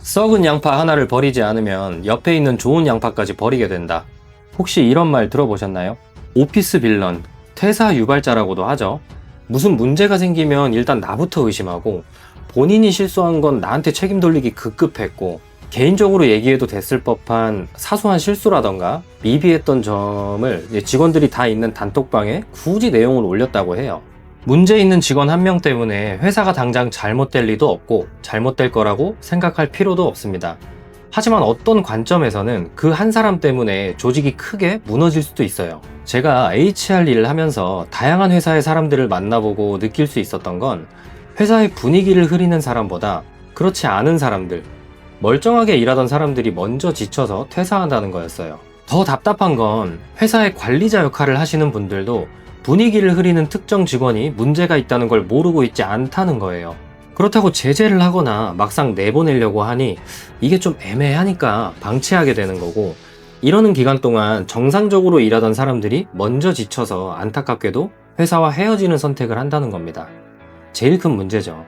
썩은 양파 하나를 버리지 않으면 옆에 있는 좋은 양파까지 버리게 된다. 혹시 이런 말 들어보셨나요? 오피스 빌런, 퇴사 유발자라고도 하죠. 무슨 문제가 생기면 일단 나부터 의심하고 본인이 실수한 건 나한테 책임 돌리기 급급했고 개인적으로 얘기해도 됐을 법한 사소한 실수라던가 미비했던 점을 직원들이 다 있는 단톡방에 굳이 내용을 올렸다고 해요. 문제 있는 직원 한 명 때문에 회사가 당장 잘못될 리도 없고 잘못될 거라고 생각할 필요도 없습니다. 하지만 어떤 관점에서는 그 한 사람 때문에 조직이 크게 무너질 수도 있어요. 제가 HR 일을 하면서 다양한 회사의 사람들을 만나보고 느낄 수 있었던 건 회사의 분위기를 흐리는 사람보다 그렇지 않은 사람들, 멀쩡하게 일하던 사람들이 먼저 지쳐서 퇴사한다는 거였어요. 더 답답한 건 회사의 관리자 역할을 하시는 분들도 분위기를 흐리는 특정 직원이 문제가 있다는 걸 모르고 있지 않다는 거예요. 그렇다고 제재를 하거나 막상 내보내려고 하니 이게 좀 애매하니까 방치하게 되는 거고, 이러는 기간 동안 정상적으로 일하던 사람들이 먼저 지쳐서 안타깝게도 회사와 헤어지는 선택을 한다는 겁니다. 제일 큰 문제죠.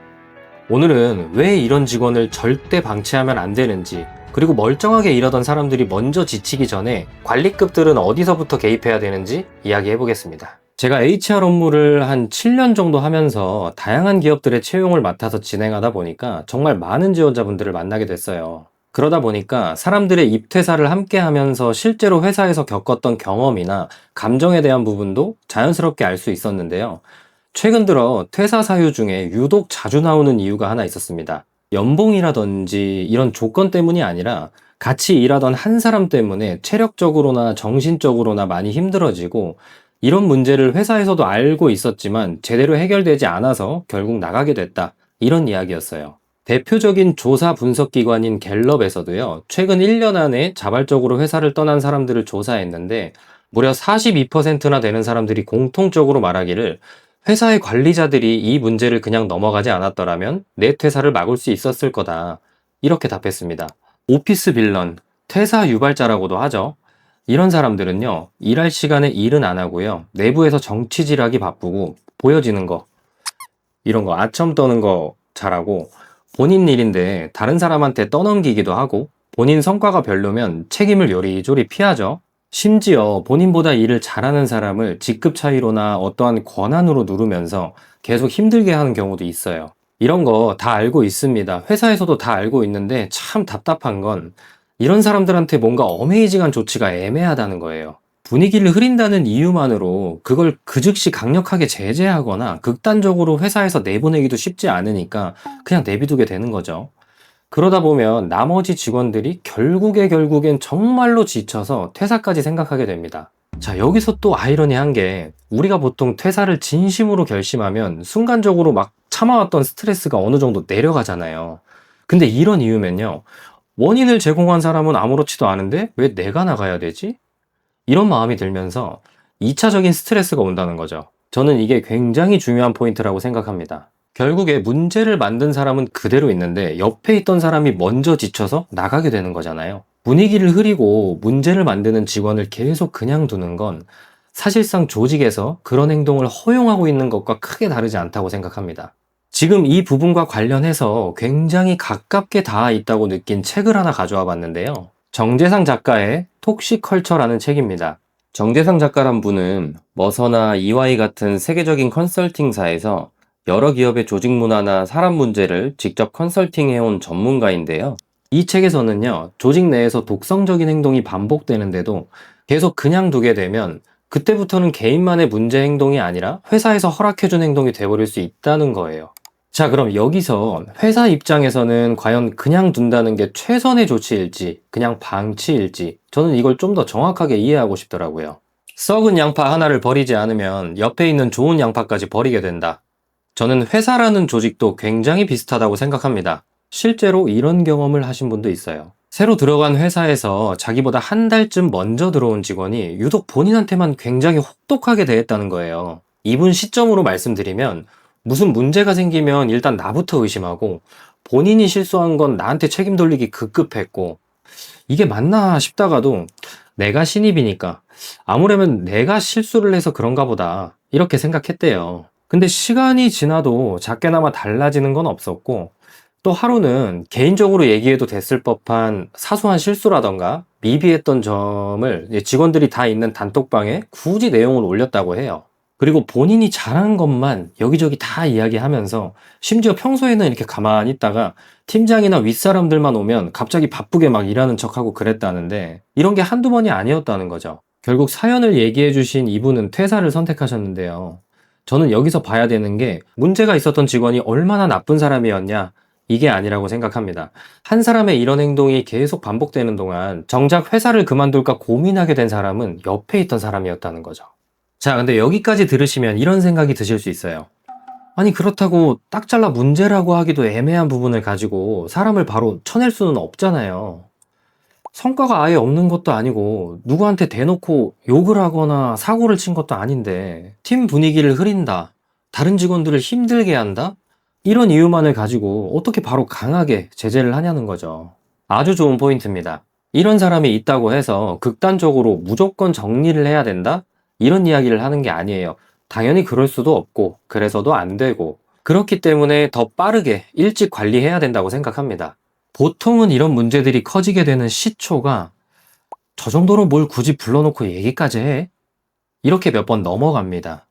오늘은 왜 이런 직원을 절대 방치하면 안 되는지, 그리고 멀쩡하게 일하던 사람들이 먼저 지치기 전에 관리급들은 어디서부터 개입해야 되는지 이야기해 보겠습니다. 제가 HR 업무를 한 7년 정도 하면서 다양한 기업들의 채용을 맡아서 진행하다 보니까 정말 많은 지원자분들을 만나게 됐어요. 그러다 보니까 사람들의 입퇴사를 함께 하면서 실제로 회사에서 겪었던 경험이나 감정에 대한 부분도 자연스럽게 알 수 있었는데요. 최근 들어 퇴사 사유 중에 유독 자주 나오는 이유가 하나 있었습니다. 연봉이라든지 이런 조건 때문이 아니라 같이 일하던 한 사람 때문에 체력적으로나 정신적으로나 많이 힘들어지고, 이런 문제를 회사에서도 알고 있었지만 제대로 해결되지 않아서 결국 나가게 됐다. 이런 이야기였어요. 대표적인 조사 분석 기관인 갤럽에서도요, 최근 1년 안에 자발적으로 회사를 떠난 사람들을 조사했는데 무려 42%나 되는 사람들이 공통적으로 말하기를 회사의 관리자들이 이 문제를 그냥 넘어가지 않았더라면 내 퇴사를 막을 수 있었을 거다. 이렇게 답했습니다. 오피스 빌런, 퇴사 유발자라고도 하죠. 이런 사람들은요, 일할 시간에 일은 안 하고요, 내부에서 정치질하기 바쁘고, 보여지는 거, 이런 거 아첨 떠는 거 잘하고, 본인 일인데 다른 사람한테 떠넘기기도 하고, 본인 성과가 별로면 책임을 요리조리 피하죠. 심지어 본인보다 일을 잘하는 사람을 직급 차이로나 어떠한 권한으로 누르면서 계속 힘들게 하는 경우도 있어요. 이런 거 다 알고 있습니다. 회사에서도 다 알고 있는데 참 답답한 건 이런 사람들한테 뭔가 어메이징한 조치가 애매하다는 거예요. 분위기를 흐린다는 이유만으로 그걸 그 즉시 강력하게 제재하거나 극단적으로 회사에서 내보내기도 쉽지 않으니까 그냥 내비두게 되는 거죠. 그러다 보면 나머지 직원들이 결국엔 정말로 지쳐서 퇴사까지 생각하게 됩니다. 자, 여기서 또 아이러니한 게 우리가 보통 퇴사를 진심으로 결심하면 순간적으로 막 참아왔던 스트레스가 어느 정도 내려가잖아요. 근데 이런 이유면요, 원인을 제공한 사람은 아무렇지도 않은데 왜 내가 나가야 되지? 이런 마음이 들면서 2차적인 스트레스가 온다는 거죠. 저는 이게 굉장히 중요한 포인트라고 생각합니다. 결국에 문제를 만든 사람은 그대로 있는데 옆에 있던 사람이 먼저 지쳐서 나가게 되는 거잖아요. 분위기를 흐리고 문제를 만드는 직원을 계속 그냥 두는 건 사실상 조직에서 그런 행동을 허용하고 있는 것과 크게 다르지 않다고 생각합니다. 지금 이 부분과 관련해서 굉장히 가깝게 닿아 있다고 느낀 책을 하나 가져와 봤는데요. 정재상 작가의 톡시컬처라는 책입니다. 정재상 작가란 분은 머서나 EY 같은 세계적인 컨설팅사에서 여러 기업의 조직 문화나 사람 문제를 직접 컨설팅해온 전문가인데요. 이 책에서는요, 조직 내에서 독성적인 행동이 반복되는데도 계속 그냥 두게 되면 그때부터는 개인만의 문제 행동이 아니라 회사에서 허락해준 행동이 돼버릴 수 있다는 거예요. 자, 그럼 여기서 회사 입장에서는 과연 그냥 둔다는 게 최선의 조치일지, 그냥 방치일지, 저는 이걸 좀 더 정확하게 이해하고 싶더라고요. 썩은 양파 하나를 버리지 않으면 옆에 있는 좋은 양파까지 버리게 된다. 저는 회사라는 조직도 굉장히 비슷하다고 생각합니다. 실제로 이런 경험을 하신 분도 있어요. 새로 들어간 회사에서 자기보다 한 달쯤 먼저 들어온 직원이 유독 본인한테만 굉장히 혹독하게 대했다는 거예요. 이분 시점으로 말씀드리면 무슨 문제가 생기면 일단 나부터 의심하고 본인이 실수한 건 나한테 책임 돌리기 급급했고, 이게 맞나 싶다가도 내가 신입이니까 아무래면 내가 실수를 해서 그런가 보다 이렇게 생각했대요. 근데 시간이 지나도 작게나마 달라지는 건 없었고, 또 하루는 개인적으로 얘기해도 됐을 법한 사소한 실수라던가 미비했던 점을 직원들이 다 있는 단톡방에 굳이 내용을 올렸다고 해요. 그리고 본인이 잘한 것만 여기저기 다 이야기하면서 심지어 평소에는 이렇게 가만히 있다가 팀장이나 윗사람들만 오면 갑자기 바쁘게 막 일하는 척하고 그랬다는데 이런 게 한두 번이 아니었다는 거죠. 결국 사연을 얘기해 주신 이분은 퇴사를 선택하셨는데요. 저는 여기서 봐야 되는 게 문제가 있었던 직원이 얼마나 나쁜 사람이었냐 이게 아니라고 생각합니다. 한 사람의 이런 행동이 계속 반복되는 동안 정작 회사를 그만둘까 고민하게 된 사람은 옆에 있던 사람이었다는 거죠. 자, 근데 여기까지 들으시면 이런 생각이 드실 수 있어요. 아니, 그렇다고 딱 잘라 문제라고 하기도 애매한 부분을 가지고 사람을 바로 쳐낼 수는 없잖아요. 성과가 아예 없는 것도 아니고 누구한테 대놓고 욕을 하거나 사고를 친 것도 아닌데 팀 분위기를 흐린다, 다른 직원들을 힘들게 한다? 이런 이유만을 가지고 어떻게 바로 강하게 제재를 하냐는 거죠. 아주 좋은 포인트입니다. 이런 사람이 있다고 해서 극단적으로 무조건 정리를 해야 된다? 이런 이야기를 하는 게 아니에요. 당연히 그럴 수도 없고 그래서도 안 되고 그렇기 때문에 더 빠르게 일찍 관리해야 된다고 생각합니다. 보통은 이런 문제들이 커지게 되는 시초가 저 정도로 뭘 굳이 불러놓고 얘기까지 해? 이렇게 몇 번 넘어갑니다.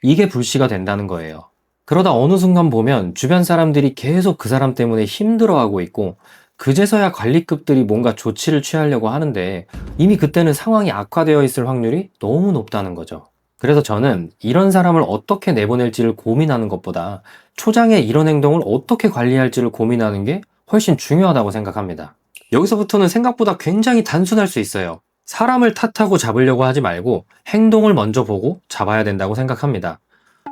이게 불씨가 된다는 거예요. 그러다 어느 순간 보면 주변 사람들이 계속 그 사람 때문에 힘들어하고 있고 그제서야 관리급들이 뭔가 조치를 취하려고 하는데 이미 그때는 상황이 악화되어 있을 확률이 너무 높다는 거죠. 그래서 저는 이런 사람을 어떻게 내보낼지를 고민하는 것보다 초장에 이런 행동을 어떻게 관리할지를 고민하는 게 훨씬 중요하다고 생각합니다. 여기서부터는 생각보다 굉장히 단순할 수 있어요. 사람을 탓하고 잡으려고 하지 말고 행동을 먼저 보고 잡아야 된다고 생각합니다.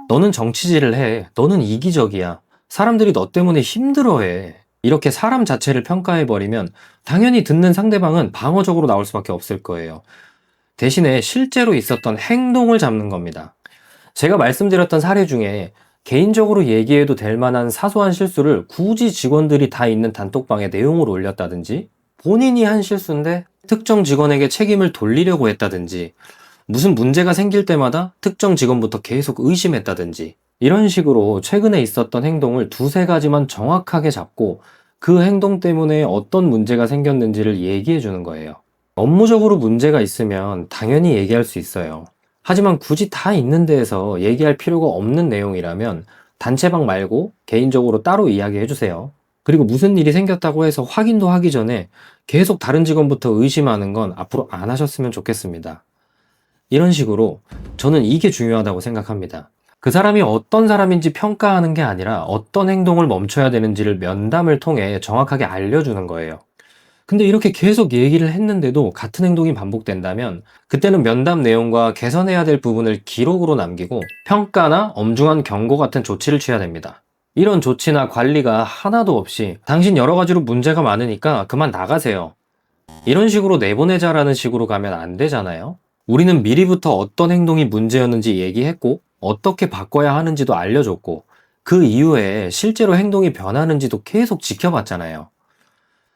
너는 정치질을 해. 너는 이기적이야. 사람들이 너 때문에 힘들어해. 이렇게 사람 자체를 평가해버리면 당연히 듣는 상대방은 방어적으로 나올 수밖에 없을 거예요. 대신에 실제로 있었던 행동을 잡는 겁니다. 제가 말씀드렸던 사례 중에 개인적으로 얘기해도 될 만한 사소한 실수를 굳이 직원들이 다 있는 단톡방에 내용을 올렸다든지 본인이 한 실수인데 특정 직원에게 책임을 돌리려고 했다든지 무슨 문제가 생길 때마다 특정 직원부터 계속 의심했다든지 이런 식으로 최근에 있었던 행동을 두세 가지만 정확하게 잡고 그 행동 때문에 어떤 문제가 생겼는지를 얘기해 주는 거예요. 업무적으로 문제가 있으면 당연히 얘기할 수 있어요. 하지만 굳이 다 있는 데에서 얘기할 필요가 없는 내용이라면 단체방 말고 개인적으로 따로 이야기해 주세요. 그리고 무슨 일이 생겼다고 해서 확인도 하기 전에 계속 다른 직원부터 의심하는 건 앞으로 안 하셨으면 좋겠습니다. 이런 식으로 저는 이게 중요하다고 생각합니다. 그 사람이 어떤 사람인지 평가하는 게 아니라 어떤 행동을 멈춰야 되는지를 면담을 통해 정확하게 알려주는 거예요. 근데 이렇게 계속 얘기를 했는데도 같은 행동이 반복된다면 그때는 면담 내용과 개선해야 될 부분을 기록으로 남기고 평가나 엄중한 경고 같은 조치를 취해야 됩니다. 이런 조치나 관리가 하나도 없이 당신 여러 가지로 문제가 많으니까 그만 나가세요. 이런 식으로 내보내자라는 식으로 가면 안 되잖아요. 우리는 미리부터 어떤 행동이 문제였는지 얘기했고 어떻게 바꿔야 하는지도 알려줬고 그 이후에 실제로 행동이 변하는지도 계속 지켜봤잖아요.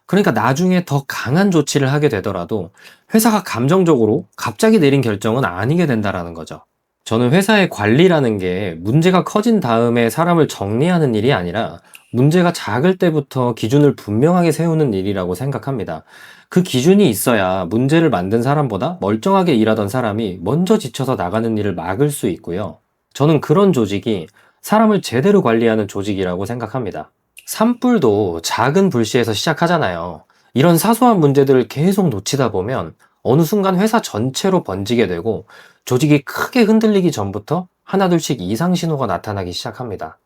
그러니까 나중에 더 강한 조치를 하게 되더라도 회사가 감정적으로 갑자기 내린 결정은 아니게 된다라는 거죠. 저는 회사의 관리라는 게 문제가 커진 다음에 사람을 정리하는 일이 아니라 문제가 작을 때부터 기준을 분명하게 세우는 일이라고 생각합니다. 그 기준이 있어야 문제를 만든 사람보다 멀쩡하게 일하던 사람이 먼저 지쳐서 나가는 일을 막을 수 있고요. 저는 그런 조직이 사람을 제대로 관리하는 조직이라고 생각합니다. 산불도 작은 불씨에서 시작하잖아요. 이런 사소한 문제들을 계속 놓치다 보면 어느 순간 회사 전체로 번지게 되고 조직이 크게 흔들리기 전부터 하나둘씩 이상 신호가 나타나기 시작합니다.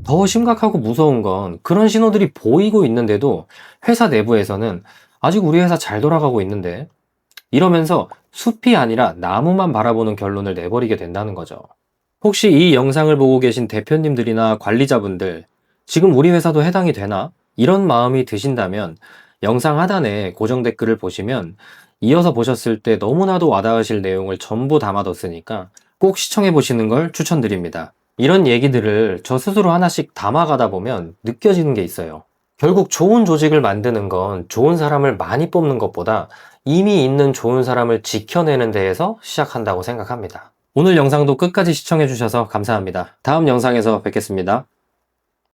더 심각하고 무서운 건 그런 신호들이 보이고 있는데도 회사 내부에서는 아직 우리 회사 잘 돌아가고 있는데 이러면서 숲이 아니라 나무만 바라보는 결론을 내버리게 된다는 거죠. 혹시 이 영상을 보고 계신 대표님들이나 관리자분들 지금 우리 회사도 해당이 되나? 이런 마음이 드신다면 영상 하단에 고정 댓글을 보시면 이어서 보셨을 때 너무나도 와닿으실 내용을 전부 담아뒀으니까 꼭 시청해 보시는 걸 추천드립니다. 이런 얘기들을 저 스스로 하나씩 담아가다 보면 느껴지는 게 있어요. 결국 좋은 조직을 만드는 건 좋은 사람을 많이 뽑는 것보다 이미 있는 좋은 사람을 지켜내는 데에서 시작한다고 생각합니다. 오늘 영상도 끝까지 시청해 주셔서 감사합니다. 다음 영상에서 뵙겠습니다.